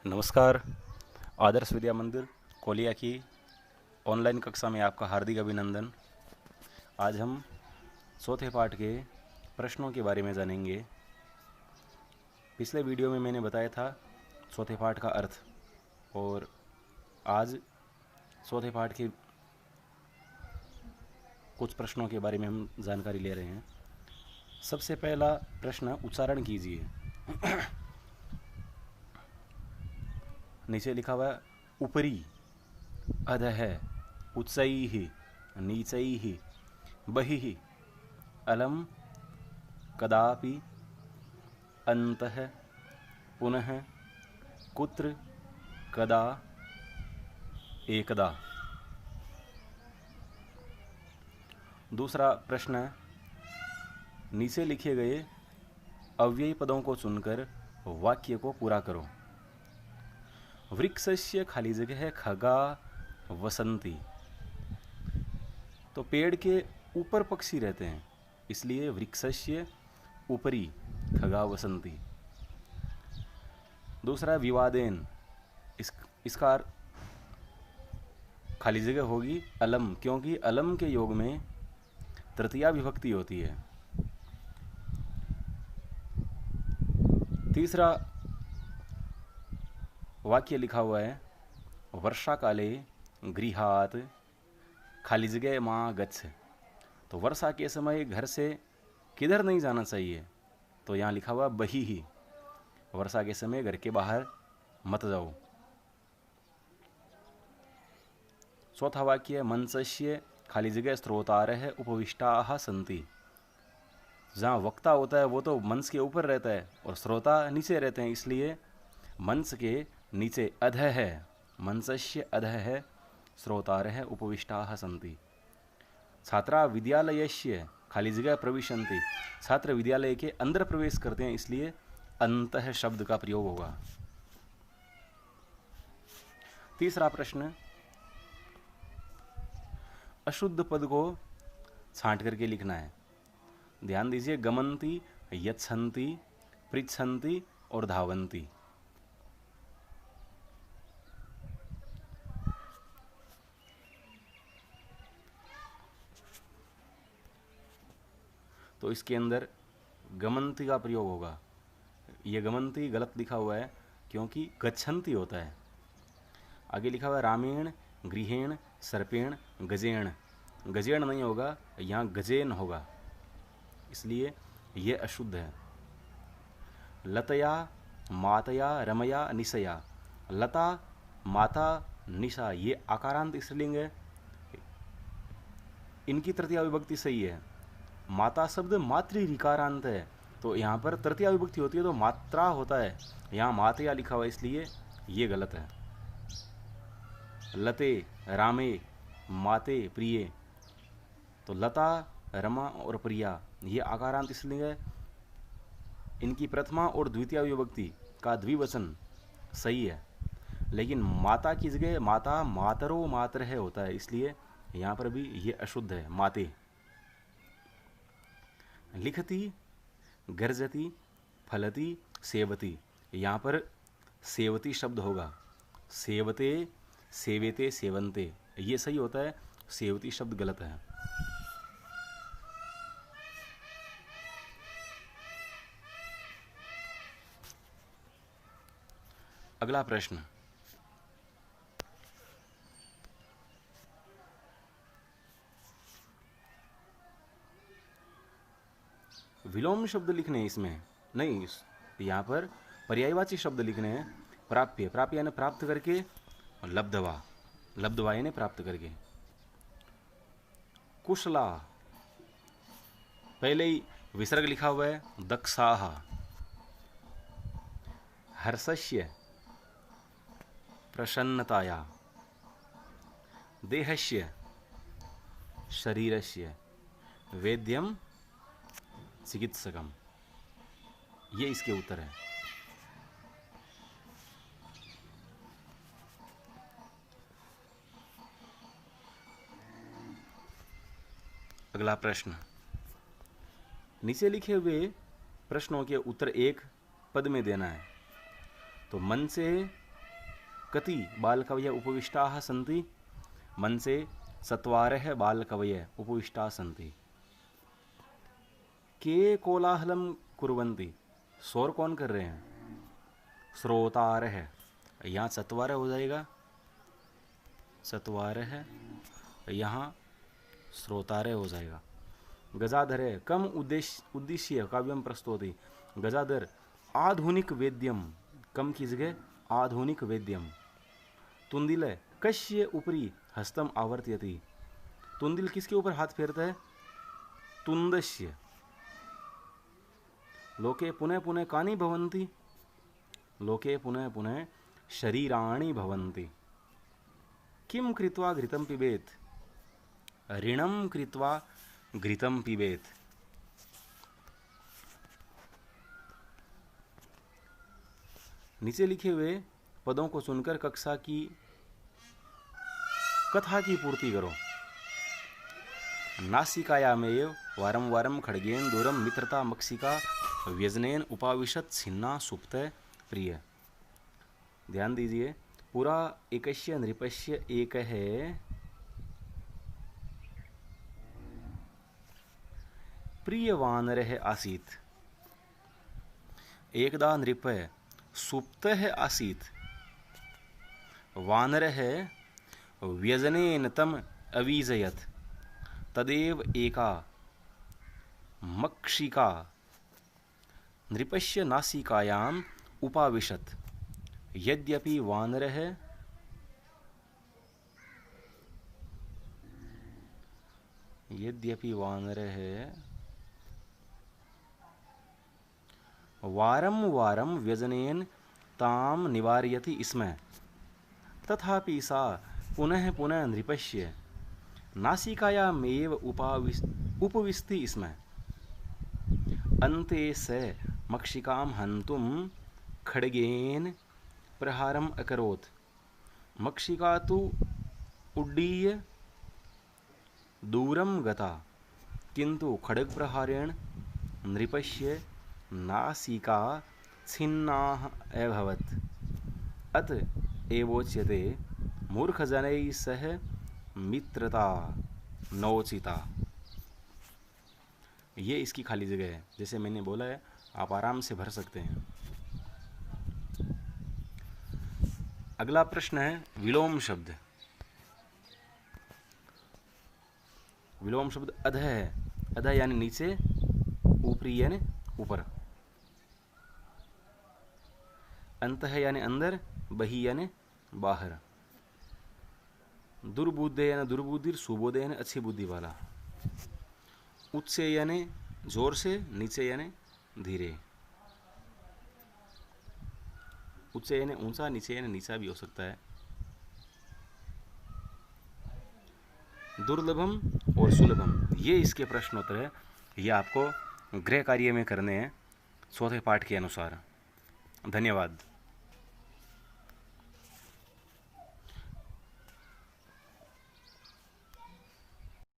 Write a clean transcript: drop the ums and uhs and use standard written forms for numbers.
नमस्कार। आदर्श विद्या मंदिर कोलिया की ऑनलाइन कक्षा में आपका हार्दिक अभिनंदन। आज हम चौथे पाठ के प्रश्नों के बारे में जानेंगे। पिछले वीडियो में मैंने बताया था चौथे पाठ का अर्थ, और आज चौथे पाठ के कुछ प्रश्नों के बारे में हम जानकारी ले रहे हैं। सबसे पहला प्रश्न उच्चारण कीजिए। नीचे लिखा हुआ है ऊपरी, अधः, उच्चैः, नीचैः, बहिः, अलम, कदापि, अन्तः, पुनः, कुत्र, कदा, एकदा। दूसरा प्रश्न, नीचे लिखे गए अव्ययी पदों को चुनकर वाक्य को पूरा करो। वृक्षस्य खाली जगह है खगा वसंती। तो पेड़ के ऊपर पक्षी रहते हैं, इसलिए वृक्षस्य ऊपरी खगा वसंती। दूसरा विवादेन, इसका खाली जगह होगी अलम, क्योंकि अलम के योग में तृतीया विभक्ति होती है। तीसरा वाक्य लिखा हुआ है वर्षा काले गृहात खाली जगह माँ गच्छ। तो वर्षा के समय घर से किधर नहीं जाना चाहिए, तो यहाँ लिखा हुआ बही ही, वर्षा के समय घर के बाहर मत जाओ। चौथा वाक्य मंचस्य खाली जगह स्रोतारः उपविष्टाः सन्ति। जहाँ वक्ता होता है वो तो मंच के ऊपर रहता है और श्रोता नीचे रहते हैं, इसलिए मंच के नीचे अधः है, मंचस्य अधः है, श्रोतारः उपविष्टाः सन्ति। छात्रा विद्यालयस्य खाली जगह प्रविशन्ति। छात्र विद्यालय के अंदर प्रवेश करते हैं, इसलिए अंतः शब्द का प्रयोग होगा। तीसरा प्रश्न, अशुद्ध पद को छांट करके लिखना है। ध्यान दीजिए, गमन्ति, यच्छन्ति, पृच्छन्ति और धावन्ति। तो इसके अंदर गमन्ति का प्रयोग होगा। ये गमन्ति गलत लिखा हुआ है क्योंकि गच्छन्ति होता है। आगे लिखा हुआ है रामेण, गृहेण, सर्पेण, गजेण। गजेण नहीं होगा, यहाँ गजेन होगा, इसलिए ये अशुद्ध है। लतया, मातया, रमया, निशया। लता, माता, निशा, ये आकारांत स्त्रीलिंग है, इनकी तृतीया विभक्ति सही है। माता शब्द मातृ ऋकारांत है, तो यहाँ पर तृतीया विभक्ति होती है तो मात्रा होता है, यहाँ मातया लिखा हुआ है, इसलिए ये गलत है। लते, रामे, माते, प्रिय। तो लता, रमा और प्रिया ये आकारांत स्त्रीलिंग है, इनकी प्रथमा और द्वितीय विभक्ति का द्विवचन सही है, लेकिन माता की जगह माता, मातरो, मातर है होता है, इसलिए यहाँ पर भी ये अशुद्ध है, माते। लिखती, गर्जती, फलती, सेवती। यहाँ पर सेवती शब्द होगा। सेवते, सेवेते, सेवन्ते, ये सही होता है, सेवती शब्द गलत है। अगला प्रश्न, विलोम शब्द लिखने हैं इसमें, नहीं, यहाँ पर पर्यायवाची शब्द लिखने हैं। प्राप्य, प्राप्य यानी प्राप्त करके, और लब्धवा, लब्धवा यानी प्राप्त करके। कुशला, पहले ही विसर्ग लिखा हुआ है, दक्षाः। हर्षस्य, प्रसन्नताया। देहस्य, शरीरस्य। वेद्यम, चिकित्सकम। ये इसके उत्तर है। अगला प्रश्न, नीचे लिखे हुए प्रश्नों के उत्तर एक पद में देना है। तो मन से कति बालकवयः उपविष्टाः सन्ति? मनसे 4 बालकवयः उपविष्टाः सन्ति। के कोलाहलं कुर्वन्ति? शोर कौन कर रहे हैं? श्रोतारः। यहाँ 4 हो जाएगा, 4 है, यहाँ श्रोतारः हो जाएगा। गजाधर कम उद्देश्य काव्यम प्रस्तुति। गजाधर आधुनिक वेद्यम, कम की जगह आधुनिक वेद्यम। तुंदिल कस्य उपरि हस्तम आवर्त्यति। तुंदिल किसके ऊपर हाथ फेरता है? तुंदस्य। लोके पुनः पुनः कानि भवन्ति? लोके पुनः पुनः शरीराणि भवन्ति। किम कृत्वा घृतं पिबेत? ऋणं कृत्वा घृतं पिबेत। नीचे लिखे हुए पदों को सुनकर कक्षा की कथा की पूर्ति करो। नासिकायामेव वारं वारं खड्गेन दूरं मित्रता मक्षिका व्यजनेन उपाविशत छिन्ना सुप्त प्रिय। ध्यान दीजिए, पूरा एकस्य नृपस्य एक है प्रिय वानरः आसीत्। एकदा नृप सुप्तः आसीत्। वानरः व्यजनेन तम अवीजयत्। तदेव एका मक्षिका नृपस्य नासिकायाम् उपाविशत्। यद्यपि वानरः वारं वारं व्यजनेन ताम निवारयति स्म, तथापि सा पुनः पुनः नृपस्य नासिकायामेव उपविशति स्म। अन्ते स मक्षिकां हन्तुं खड्गेन प्रहारम् अकरोत्। मक्षिका तु उड्डीय दूरं गता, किन्तु खड्गप्रहारेण नृपस्य नासिका छिन्ना अभवत्। अत एवोच्यते मूर्खजनैः सह मित्रता नोचिता। ये इसकी खाली जगह है। जैसे मैंने बोला है, आप आराम से भर सकते हैं। अगला प्रश्न है विलोम शब्द। विलोम शब्द अध है। अध यानी नीचे, ऊपरी यानी ऊपर। अंतः यानी अंदर, बहि यानी बाहर। दुर्बुद्धे यानी दुर्बुद्धि, सुबोधे यानी अच्छी बुद्धि वाला। उच्चे यानी जोर से, नीचे यानी धीरे। उच्चे यानी ऊंचा, नीचे यानी नीचा भी हो सकता है। दुर्लभम और सुलभम, ये इसके प्रश्नोत्तर है। ये आपको गृह कार्य में करने हैं चौथे पाठ के अनुसार। धन्यवाद।